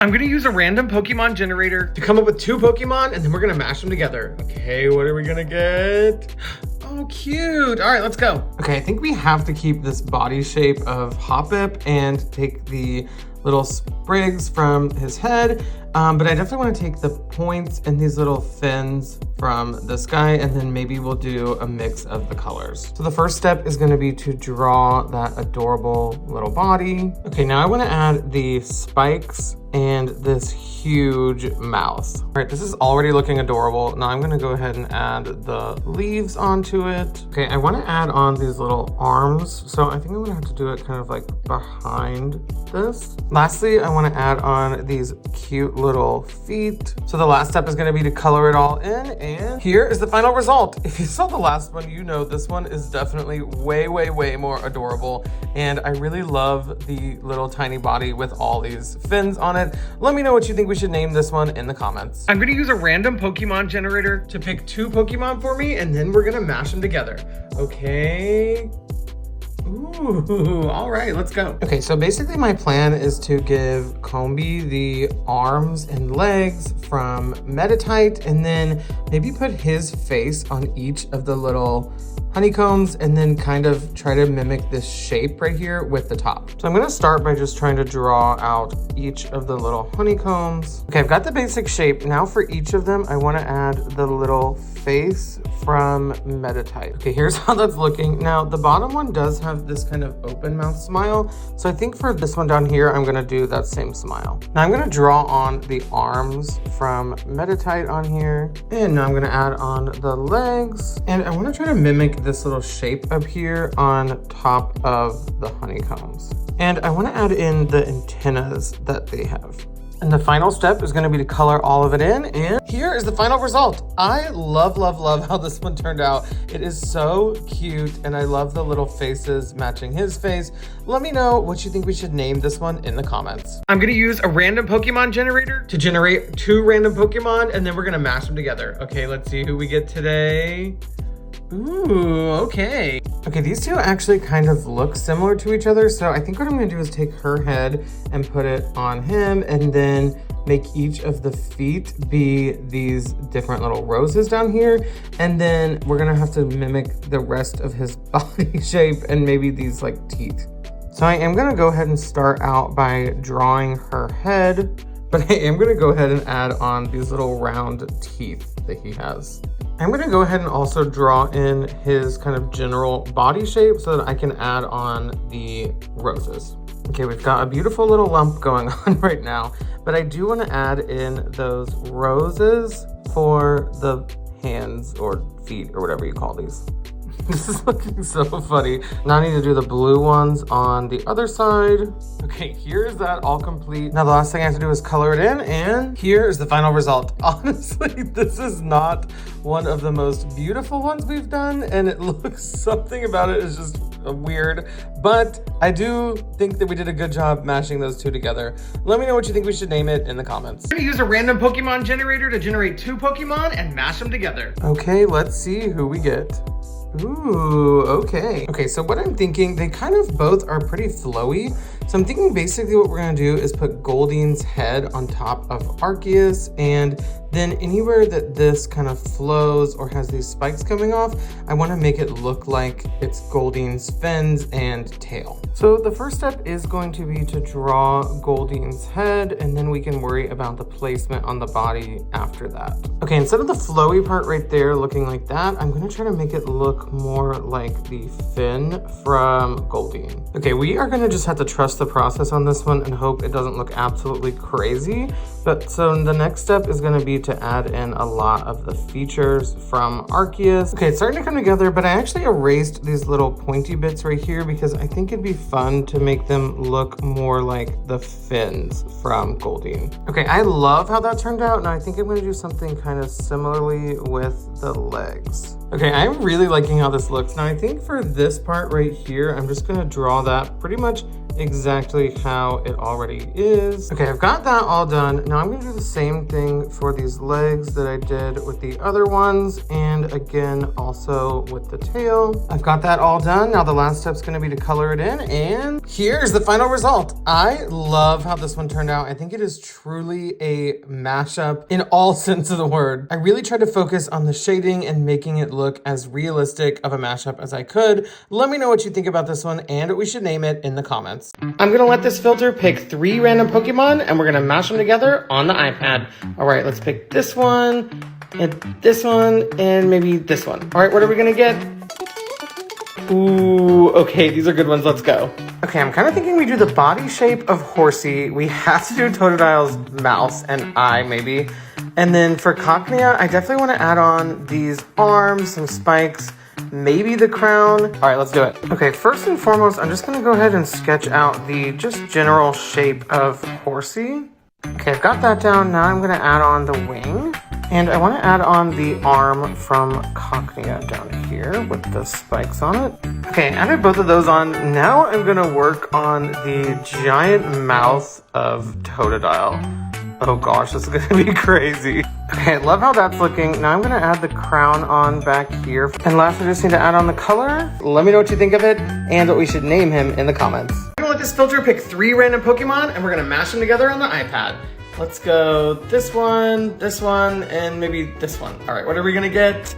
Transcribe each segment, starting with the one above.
I'm gonna use a random Pokemon generator to come up with 2 Pokemon, and then we're gonna mash them together. Okay, what are we gonna get? Oh, cute. All right, let's go. Okay, I think we have to keep this body shape of Hoppip and take the little sprigs from his head. But I definitely want to take the points and these little fins from this guy, and then maybe we'll do a mix of the colors. So the first step is going to be to draw that adorable little body. Okay, now I want to add the spikes and this huge mouth. All right, this is already looking adorable. Now I'm going to go ahead and add the leaves onto it. Okay, I want to add on these little arms. So I think I'm going to have to do it kind of like behind this. Lastly, I want to add on these cute little feet. So the last step is going to be to color it all in, and here is the final result. If you saw the last one, you know this one is definitely way more adorable, and I really love the little tiny body with all these fins on it. Let me know what you think we should name this one in the comments. I'm going to use a random Pokemon generator to pick 2 Pokemon for me, and then we're going to mash them together. Okay. Ooh, all right, let's go. Okay, so basically my plan is to give Combee the arms and legs from Meditite, and then maybe put his face on each of the little honeycombs, and then kind of try to mimic this shape right here with the top. So I'm gonna start by just trying to draw out each of the little honeycombs. Okay, I've got the basic shape. Now for each of them, I wanna add the little face from Meditite. Okay, here's how that's looking. Now the bottom one does have this kind of open mouth smile. So I think for this one down here, I'm gonna do that same smile. Now I'm gonna draw on the arms from Meditite on here. And now I'm gonna add on the legs. And I wanna try to mimic this little shape up here on top of the honeycombs. And I want to add in the antennas that they have. And the final step is going to be to color all of it in, and here is the final result. I love how this one turned out. It is so cute, and I love the little faces matching his face. Let me know what you think we should name this one in the comments. I'm going to use a random Pokemon generator to generate 2 random Pokemon, and then we're going to mash them together. Okay, let's see who we get today. Ooh, okay. Okay, these two actually kind of look similar to each other, so I think what I'm gonna do is take her head and put it on him, and then make each of the feet be these different little roses down here, and then we're gonna have to mimic the rest of his body shape and maybe these like teeth. So I am gonna go ahead and start out by drawing her head, but I am gonna go ahead and add on these little round teeth that he has. I'm gonna go ahead and also draw in his kind of general body shape so that I can add on the roses. Okay, we've got a beautiful little lump going on right now, but I do wanna add in those roses for the hands or feet or whatever you call these. This is looking so funny. Now I need to do the blue ones on the other side. Okay, here is that all complete. Now the last thing I have to do is color it in, and here is the final result. Honestly, this is not one of the most beautiful ones we've done, and it looks, something about it is just weird, but I do think that we did a good job mashing those 2 together. Let me know what you think we should name it in the comments. I'm gonna use a random Pokemon generator to generate 2 Pokemon and mash them together. Okay, let's see who we get. Ooh, okay. Okay, so what I'm thinking, they kind of both are pretty flowy. So I'm thinking basically what we're gonna do is put Goldeen's head on top of Arceus, and then anywhere that this kind of flows or has these spikes coming off, I wanna make it look like it's Goldeen's fins and tail. So the first step is going to be to draw Goldeen's head, and then we can worry about the placement on the body after that. Okay, instead of the flowy part right there looking like that, I'm gonna try to make it look more like the fin from Goldeen. Okay, we are gonna just have to trust the process on this one and hope it doesn't look absolutely crazy. But so the next step is gonna be to add in a lot of the features from Arceus. Okay, it's starting to come together, but I actually erased these little pointy bits right here because I think it'd be fun to make them look more like the fins from Goldeen. Okay, I love how that turned out. Now I think I'm gonna do something kind of similarly with the legs. Okay, I'm really liking how this looks. Now I think for this part right here, I'm just gonna draw that pretty much exactly how it already is. Okay, I've got that all done. Now I'm gonna do the same thing for these legs that I did with the other ones, and again, also with the tail. I've got that all done. Now the last step's gonna be to color it in, and here's the final result. I love how this one turned out. I think it is truly a mashup in all sense of the word. I really tried to focus on the shading and making it look as realistic of a mashup as I could. Let me know what you think about this one and what we should name it in the comments. I'm gonna let this filter pick 3 random Pokemon and we're gonna mash them together on the iPad. All right, let's pick this one and maybe this one. All right, what are we gonna get? Ooh, okay, these are good ones, let's go. Okay, I'm kind of thinking we do the body shape of Horsea. We have to do Totodile's mouth and eye, maybe. And then for Cochnea, I definitely want to add on these arms, some spikes, maybe the crown. All right, let's do it. Okay, first and foremost, I'm just gonna go ahead and sketch out the just general shape of Horsea. Okay, I've got that down. Now I'm gonna add on the wing. And I want to add on the arm from Cochnea down here with the spikes on it. Okay, added both of those on. Now I'm going to work on the giant mouth of Totodile. Oh gosh, this is going to be crazy. Okay, I love how that's looking. Now I'm going to add the crown on back here. And last, I just need to add on the color. Let me know what you think of it and what we should name him in the comments. I'm going to let this filter pick 3 random Pokemon and we're going to mash them together on the iPad. Let's go this one, and maybe this one. All right, what are we gonna get?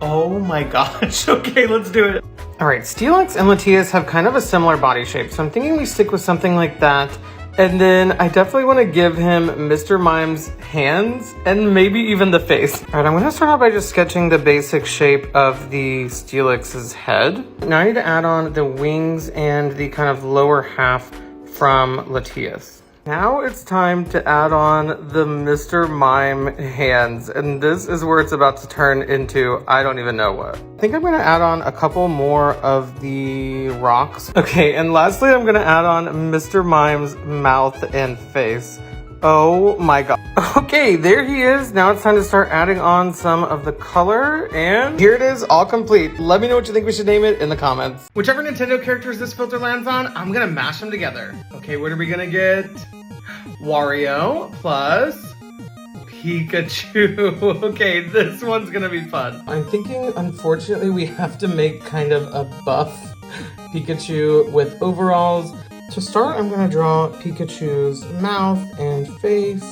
Oh my gosh, okay, let's do it. All right, Steelix and Latias have kind of a similar body shape, so I'm thinking we stick with something like that. And then I definitely wanna give him Mr. Mime's hands and maybe even the face. All right, I'm gonna start out by just sketching the basic shape of the Steelix's head. Now I need to add on the wings and the kind of lower half from Latias. Now it's time to add on the Mr. Mime hands, and this is where it's about to turn into I don't even know what. I think I'm gonna add on a couple more of the rocks. Okay, and lastly I'm gonna add on Mr. Mime's mouth and face. Oh my god. Okay, there he is. Now it's time to start adding on some of the color, and here it is, all complete. Let me know what you think we should name it in the comments. Whichever Nintendo characters this filter lands on, I'm gonna mash them together. Okay, what are we gonna get? Wario plus Pikachu. Okay, this one's gonna be fun. I'm thinking, unfortunately, we have to make kind of a buff Pikachu with overalls. To start, I'm gonna draw Pikachu's mouth and face.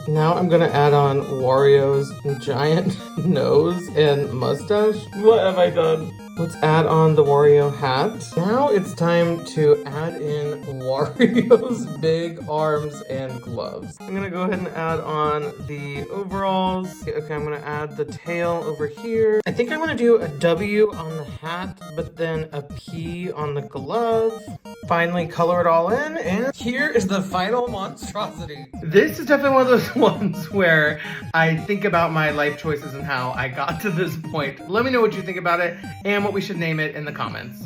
Now I'm gonna add on Wario's giant nose and mustache. What have I done? Let's add on the Wario hat. Now it's time to add in Wario's big arms and gloves. I'm gonna go ahead and add on the overalls. Okay, I'm gonna add the tail over here. I think I'm gonna do a W on the hat, but then a P on the glove. Finally color it all in, and here is the final monstrosity. This is definitely one of those ones where I think about my life choices and how I got to this point. Let me know what you think about it and what we should name it in the comments.